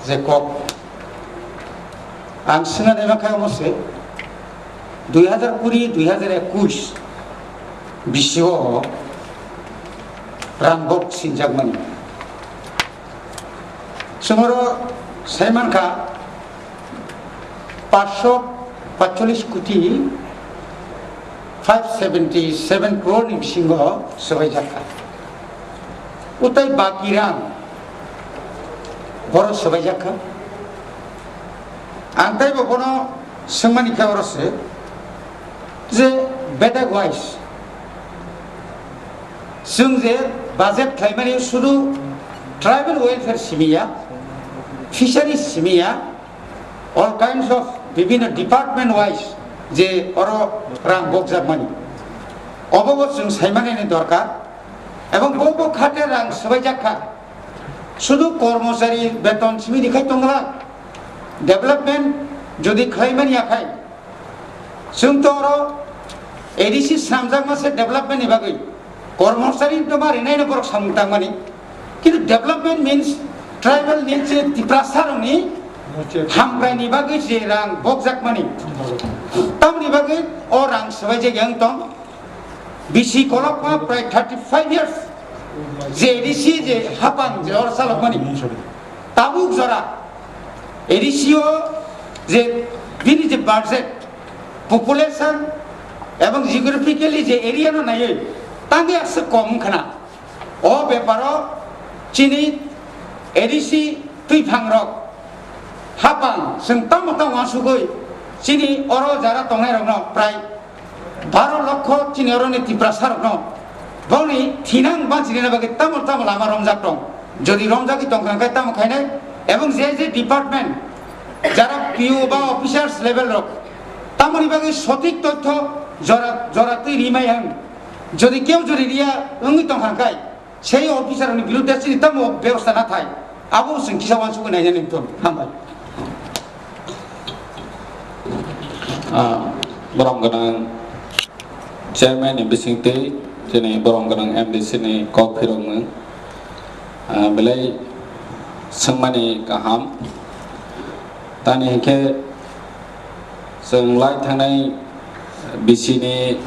Jacob ang singa na makaya mo se 2020-2021 bisyo rangbok sinjagmani sumoro saiman ka 545 koটি 577 crore ni bisingo sabai jakka utai bakirang boro sabai jakka angtai bokono sengmani khawarose je bedak wise sungje budget khaimani sudu tribal welfare simia fisheries simia all kinds of বিভিন্ন department wise যে or রাং বকজাক মানি অবগত जों সাইমানাইনি দরকার এবং Bob খাতে রাং সবাই জাকা শুধু কর্মচারী বেতন সিমি দেখাই তংলা ডেভেলপমেন্ট যদি খাইমানি আখাই जों তো অর এডিসি সামজাক মাসে ডেভেলপমেন্ট ইবাগৈ কর্মচারী তো মারি নাই নবর সামতাং মানি কিন্তু ডেভেলপমেন্ট মিন্স ট্রাইবাল নিচে তিপ্রাসারনি hamrai bagai je rang bokjak mani tamni bagai o rang sabai je yang tong bisi kolok ma prai 35 years je edisi je hapang je or salok mani tabuk jora edisio je bini je budget population এবং geographically যে area no nai tangi akse kom khana o beparo chini edisi tui phangrok হাপাং जों তামতা ওয়াসুগৈ চিনি or যারা তংনাই রং প্রায় 12 লক্ষ চিনি অরনি তিপ্রাসার রং বনি থিনাং বাঁচিনে বাকি তামল তামল আমার রমজাক দং যদি রমজাকি তংখাই তাম খাইনাই এবং যে যে ডিপার্টমেন্ট যারা পিও বা অফিসার্স লেভেল রক তামনি বাকি সঠিক তথ্য জরা জরা তুই রিমাইহাং যদি কেউ যদি রিয়া রঙি তংখাই সেই অফিসারনি বিরুদ্ধে চিনি তাম ব্যবস্থা না থাই আবু जों কিসা ওয়াসুগৈ নাই জানি তো হামবাই borong ganang chairman ni bisingte jeni borong ganang MDC ni kok phirong mung belai sengmani kaham tani ke seng lai thanai bisi ni